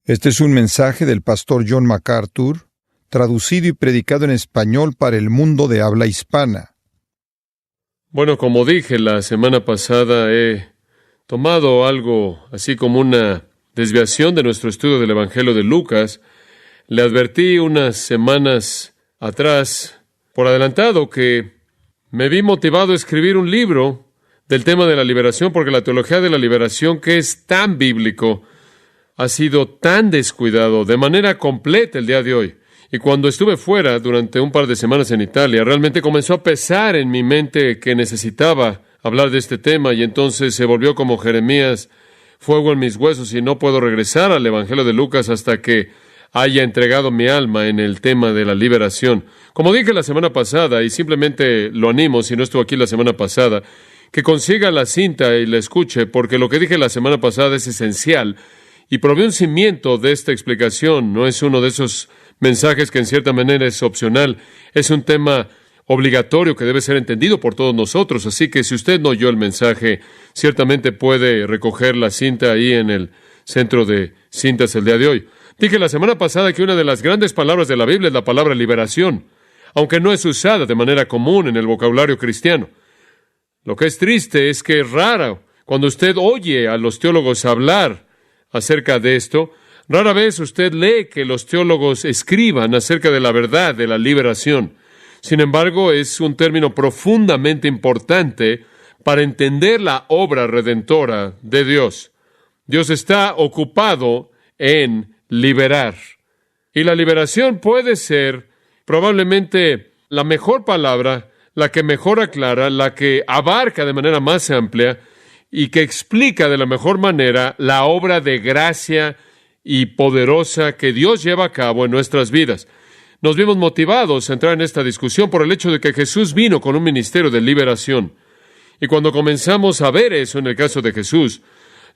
Este es un mensaje del pastor John MacArthur, traducido y predicado en español para el mundo de habla hispana. Bueno, como dije la semana pasada, he tomado algo así como una desviación de nuestro estudio del Evangelio de Lucas. Le advertí unas semanas atrás, por adelantado, que me vi motivado a escribir un libro del tema de la liberación, porque la teología de la liberación, que es tan bíblico, ha sido tan descuidado de manera completa el día de hoy. Y cuando estuve fuera durante un par de semanas en Italia, realmente comenzó a pesar en mi mente que necesitaba hablar de este tema, y entonces se volvió como Jeremías, fuego en mis huesos, y no puedo regresar al Evangelio de Lucas hasta que haya entregado mi alma en el tema de la liberación. Como dije la semana pasada, y simplemente lo animo, si no estuvo aquí la semana pasada, que consiga la cinta y la escuche, porque lo que dije la semana pasada es esencial y provee un cimiento de esta explicación. No es uno de esos mensajes que en cierta manera es opcional. Es un tema obligatorio que debe ser entendido por todos nosotros. Así que si usted no oyó el mensaje, ciertamente puede recoger la cinta ahí en el centro de cintas el día de hoy. Dije la semana pasada que una de las grandes palabras de la Biblia es la palabra liberación, aunque no es usada de manera común en el vocabulario cristiano. Lo que es triste es que es raro cuando usted oye a los teólogos hablar acerca de esto. Rara vez usted lee que los teólogos escriban acerca de la verdad de la liberación. Sin embargo, es un término profundamente importante para entender la obra redentora de Dios. Dios está ocupado en liberar. Y la liberación puede ser probablemente la mejor palabra, la que mejor aclara, la que abarca de manera más amplia y que explica de la mejor manera la obra de gracia y poderosa que Dios lleva a cabo en nuestras vidas. Nos vimos motivados a entrar en esta discusión por el hecho de que Jesús vino con un ministerio de liberación. Y cuando comenzamos a ver eso en el caso de Jesús,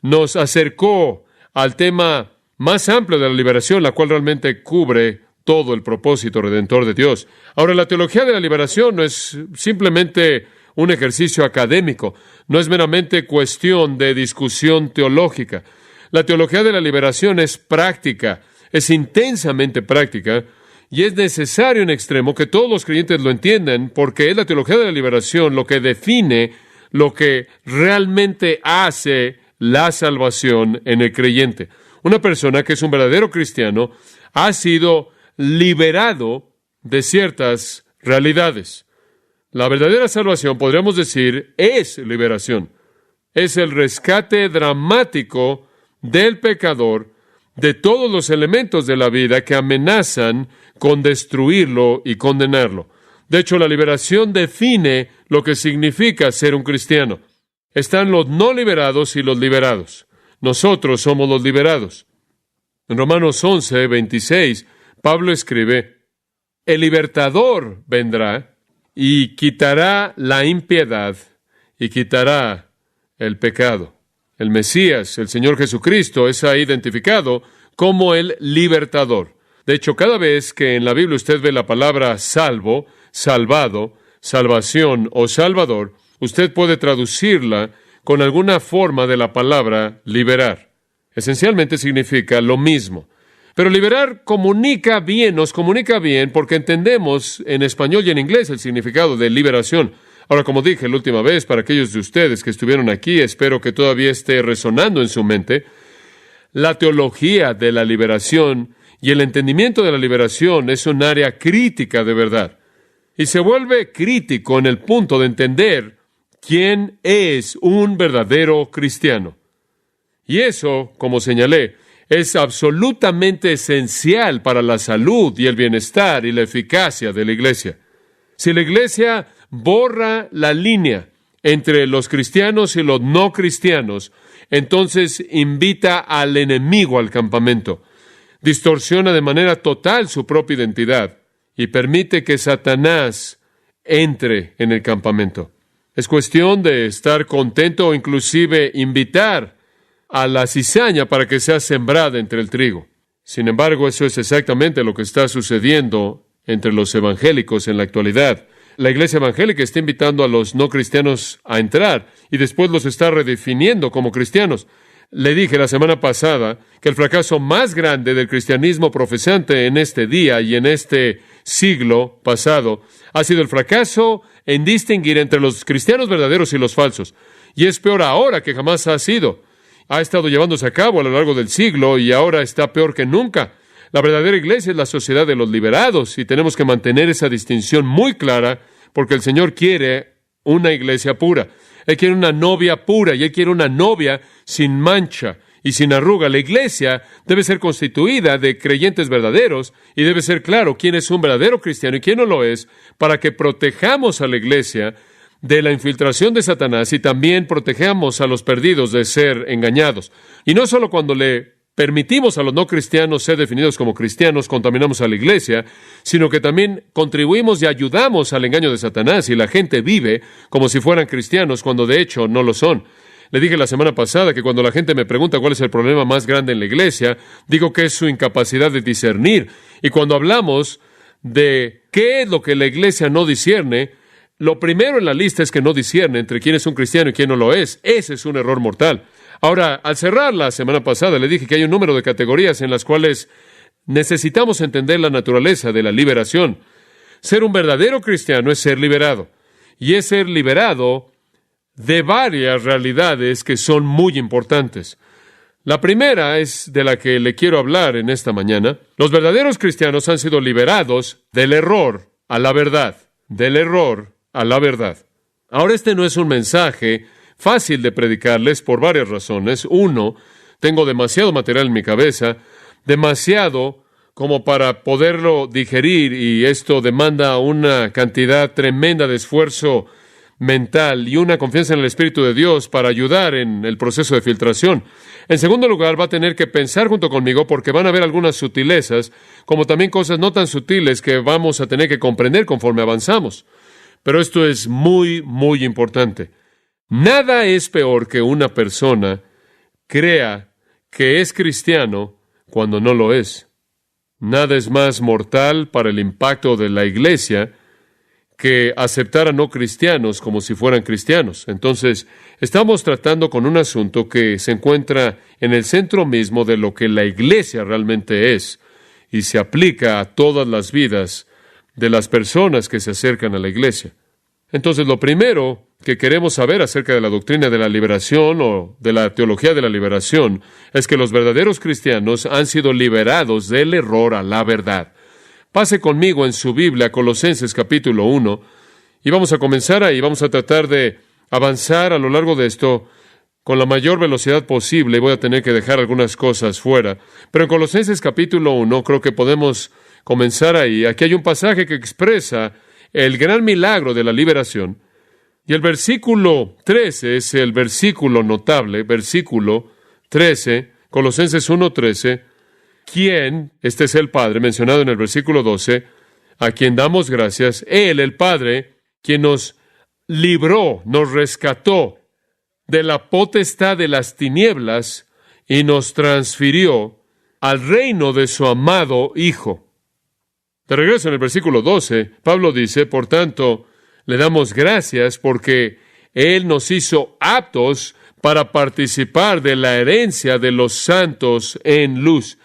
nos acercó al tema más amplio de la liberación, la cual realmente cubre todo el propósito redentor de Dios. Ahora, la teología de la liberación no es simplemente un ejercicio académico, no es meramente cuestión de discusión teológica. La teología de la liberación es práctica, es intensamente práctica, y es necesario en extremo que todos los creyentes lo entiendan, porque es la teología de la liberación lo que define lo que realmente hace la salvación en el creyente. Una persona que es un verdadero cristiano ha sido liberado de ciertas realidades. La verdadera salvación, podríamos decir, es liberación. Es el rescate dramático del pecador de todos los elementos de la vida que amenazan con destruirlo y condenarlo. De hecho, la liberación define lo que significa ser un cristiano. Están los no liberados y los liberados. Nosotros somos los liberados. En Romanos 11:26, Pablo escribe: el libertador vendrá y quitará la impiedad y quitará el pecado. El Mesías, el Señor Jesucristo, es ahí identificado como el libertador. De hecho, cada vez que en la Biblia usted ve la palabra salvo, salvado, salvación o salvador, usted puede traducirla con alguna forma de la palabra liberar. Esencialmente significa lo mismo. Pero liberar nos comunica bien, porque entendemos en español y en inglés el significado de liberación. Ahora, como dije la última vez, para aquellos de ustedes que estuvieron aquí, espero que todavía esté resonando en su mente, la teología de la liberación y el entendimiento de la liberación es un área crítica de verdad. Y se vuelve crítico en el punto de entender quién es un verdadero cristiano. Y eso, como señalé, es absolutamente esencial para la salud y el bienestar y la eficacia de la iglesia. Si la iglesia borra la línea entre los cristianos y los no cristianos, entonces invita al enemigo al campamento, distorsiona de manera total su propia identidad y permite que Satanás entre en el campamento. Es cuestión de estar contento o inclusive invitar a la cizaña para que sea sembrada entre el trigo. Sin embargo, eso es exactamente lo que está sucediendo entre los evangélicos en la actualidad. La iglesia evangélica está invitando a los no cristianos a entrar y después los está redefiniendo como cristianos. Le dije la semana pasada que el fracaso más grande del cristianismo profesante en este día y en este siglo pasado ha sido el fracaso en distinguir entre los cristianos verdaderos y los falsos. Y es peor ahora que jamás ha sido. Ha estado llevándose a cabo a lo largo del siglo y ahora está peor que nunca. La verdadera iglesia es la sociedad de los liberados y tenemos que mantener esa distinción muy clara porque el Señor quiere una iglesia pura. Él quiere una novia pura y Él quiere una novia sin mancha y sin arruga. La iglesia debe ser constituida de creyentes verdaderos y debe ser claro quién es un verdadero cristiano y quién no lo es, para que protejamos a la iglesia de la infiltración de Satanás y también protejamos a los perdidos de ser engañados. Y no solo cuando le permitimos a los no cristianos ser definidos como cristianos, contaminamos a la iglesia, sino que también contribuimos y ayudamos al engaño de Satanás y la gente vive como si fueran cristianos cuando de hecho no lo son. Le dije la semana pasada que cuando la gente me pregunta cuál es el problema más grande en la iglesia, digo que es su incapacidad de discernir. Y cuando hablamos de qué es lo que la iglesia no discierne, lo primero en la lista es que no discierne entre quién es un cristiano y quién no lo es. Ese es un error mortal. Ahora, al cerrar la semana pasada, le dije que hay un número de categorías en las cuales necesitamos entender la naturaleza de la liberación. Ser un verdadero cristiano es ser liberado. Y es ser liberado de varias realidades que son muy importantes. La primera es de la que le quiero hablar en esta mañana. Los verdaderos cristianos han sido liberados del error a la verdad. Del error a la verdad. Ahora, este no es un mensaje fácil de predicarles por varias razones. Uno, tengo demasiado material en mi cabeza, demasiado como para poderlo digerir, y esto demanda una cantidad tremenda de esfuerzo mental y una confianza en el Espíritu de Dios para ayudar en el proceso de filtración. En segundo lugar, va a tener que pensar junto conmigo porque van a haber algunas sutilezas, como también cosas no tan sutiles que vamos a tener que comprender conforme avanzamos. Pero esto es muy, muy importante. Nada es peor que una persona crea que es cristiano cuando no lo es. Nada es más mortal para el impacto de la iglesia que aceptar a no cristianos como si fueran cristianos. Entonces, estamos tratando con un asunto que se encuentra en el centro mismo de lo que la iglesia realmente es y se aplica a todas las vidas de las personas que se acercan a la iglesia. Entonces, lo primero que queremos saber acerca de la doctrina de la liberación o de la teología de la liberación es que los verdaderos cristianos han sido liberados del error a la verdad. Pase conmigo en su Biblia, Colosenses capítulo 1, y vamos a comenzar ahí. Vamos a tratar de avanzar a lo largo de esto con la mayor velocidad posible, y voy a tener que dejar algunas cosas fuera. Pero en Colosenses capítulo 1 creo que podemos comenzar ahí. Aquí hay un pasaje que expresa el gran milagro de la liberación. Y el versículo 13 es el versículo notable, versículo 13, Colosenses 1:13, quien, este es el Padre, mencionado en el versículo 12, a quien damos gracias, Él, el Padre, quien nos libró, nos rescató de la potestad de las tinieblas y nos transfirió al reino de su amado Hijo. De regreso en el versículo 12, Pablo dice, por tanto, le damos gracias porque Él nos hizo aptos para participar de la herencia de los santos en luz.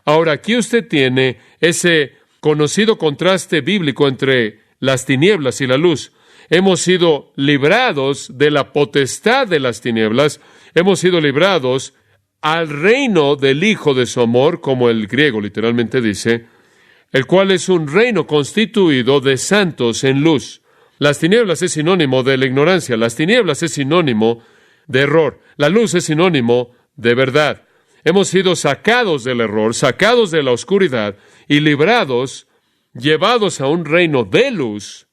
Ahora, aquí usted tiene ese conocido contraste bíblico entre las tinieblas y la luz. Hemos sido librados de la potestad de las tinieblas, hemos sido librados al reino del Hijo de su amor, como el griego literalmente dice, el cual es un reino constituido de santos en luz. Las tinieblas es sinónimo de la ignorancia, las tinieblas es sinónimo de error, la luz es sinónimo de verdad. Hemos sido sacados del error, sacados de la oscuridad y librados, llevados a un reino de luz,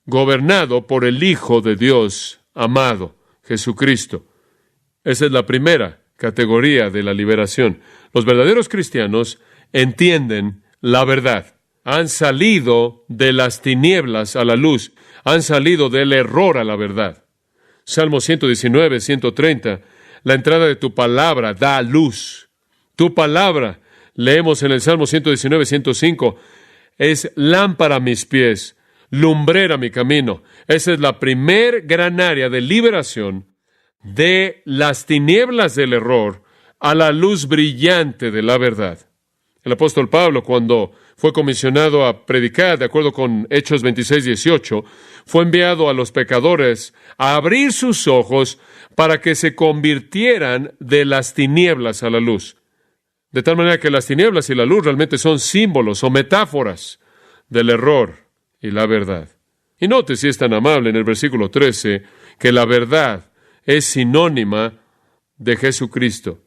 gobernado por el Hijo de Dios amado, Jesucristo. Esa es la primera categoría de la liberación. Los verdaderos cristianos entienden la verdad. Han salido de las tinieblas a la luz. Han salido del error a la verdad. Salmo 119, 130. La entrada de tu palabra da luz. Tu palabra, leemos en el Salmo 119, 105, es lámpara a mis pies, lumbrera mi camino. Esa es la primer gran área de liberación de las tinieblas del error a la luz brillante de la verdad. El apóstol Pablo, cuando fue comisionado a predicar, de acuerdo con Hechos 26:18, fue enviado a los pecadores a abrir sus ojos para que se convirtieran de las tinieblas a la luz. De tal manera que las tinieblas y la luz realmente son símbolos o metáforas del error y la verdad. Y note, si es tan amable, en el versículo 13, que la verdad es sinónima de Jesucristo.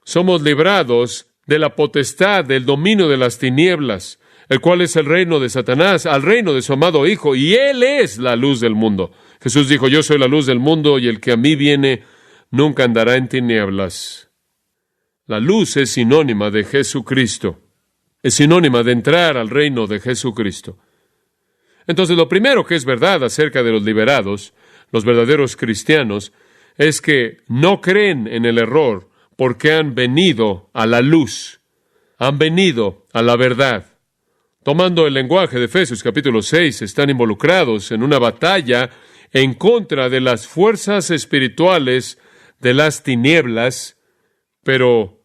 Somos librados de la potestad, del dominio de las tinieblas, el cual es el reino de Satanás, al reino de su amado Hijo, y Él es la luz del mundo. Jesús dijo, yo soy la luz del mundo, y el que a mí viene nunca andará en tinieblas. La luz es sinónima de Jesucristo. Es sinónima de entrar al reino de Jesucristo. Entonces, lo primero que es verdad acerca de los liberados, los verdaderos cristianos, es que no creen en el error porque han venido a la luz, han venido a la verdad. Tomando el lenguaje de Efesios capítulo 6, están involucrados en una batalla en contra de las fuerzas espirituales de las tinieblas, pero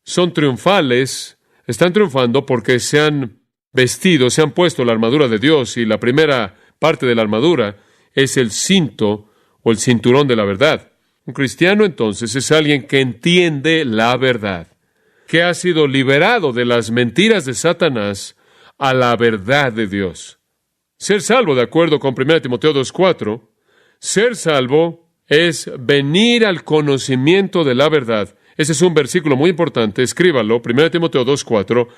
son triunfales, están triunfando porque se han vestido, se han puesto la armadura de Dios, y la primera parte de la armadura es el cinto o el cinturón de la verdad. Un cristiano, entonces, es alguien que entiende la verdad, que ha sido liberado de las mentiras de Satanás a la verdad de Dios. Ser salvo, de acuerdo con 1 Timoteo 2:4, ser salvo es venir al conocimiento de la verdad. Ese es un versículo muy importante, escríbalo, 1 Timoteo 2:4,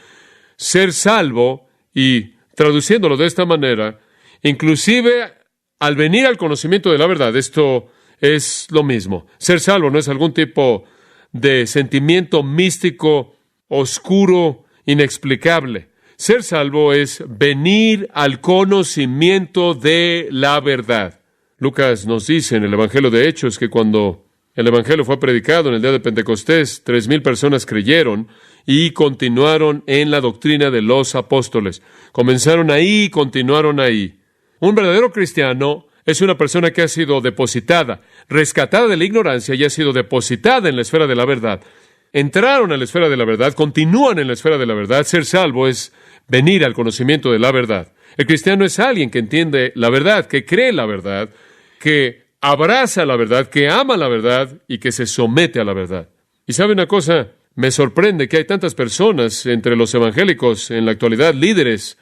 ser salvo, y traduciéndolo de esta manera, inclusive al venir al conocimiento de la verdad, esto es lo mismo. Ser salvo no es algún tipo de sentimiento místico, oscuro, inexplicable. Ser salvo es venir al conocimiento de la verdad. Lucas nos dice en el Evangelio de Hechos que cuando el Evangelio fue predicado en el día de Pentecostés, 3,000 personas creyeron y continuaron en la doctrina de los apóstoles. Comenzaron ahí y continuaron ahí. Un verdadero cristiano es una persona que ha sido depositada, rescatada de la ignorancia y ha sido depositada en la esfera de la verdad. Entraron a la esfera de la verdad, continúan en la esfera de la verdad. Ser salvo es venir al conocimiento de la verdad. El cristiano es alguien que entiende la verdad, que cree la verdad, que abraza la verdad, que ama la verdad y que se somete a la verdad. Y sabe una cosa, me sorprende que hay tantas personas entre los evangélicos en la actualidad, líderes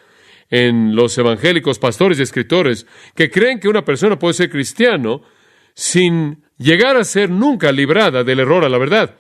en los evangélicos, pastores y escritores, que creen que una persona puede ser cristiano sin llegar a ser nunca librada del error a la verdad.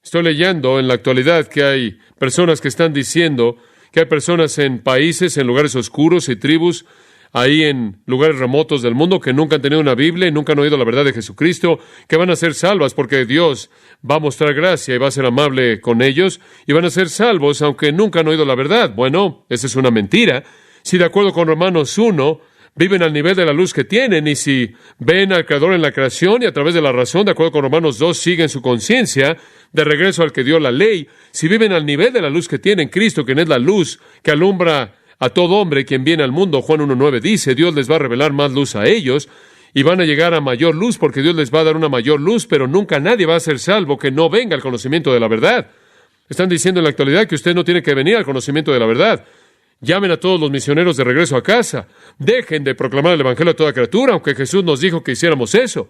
Estoy leyendo en la actualidad que hay personas que están diciendo que hay personas en países, en lugares oscuros y tribus, ahí en lugares remotos del mundo, que nunca han tenido una Biblia y nunca han oído la verdad de Jesucristo, que van a ser salvas porque Dios va a mostrar gracia y va a ser amable con ellos, y van a ser salvos aunque nunca han oído la verdad. Bueno, esa es una mentira. Si de acuerdo con Romanos 1, viven al nivel de la luz que tienen, y si ven al Creador en la creación y a través de la razón, de acuerdo con Romanos 2, siguen su conciencia de regreso al que dio la ley, si viven al nivel de la luz que tienen Cristo, quien es la luz que alumbra a todo hombre quien viene al mundo, Juan 1:9 dice, Dios les va a revelar más luz a ellos, y van a llegar a mayor luz porque Dios les va a dar una mayor luz, pero nunca nadie va a ser salvo que no venga al conocimiento de la verdad. Están diciendo en la actualidad que usted no tiene que venir al conocimiento de la verdad. Llamen a todos los misioneros de regreso a casa. Dejen de proclamar el Evangelio a toda criatura, aunque Jesús nos dijo que hiciéramos eso.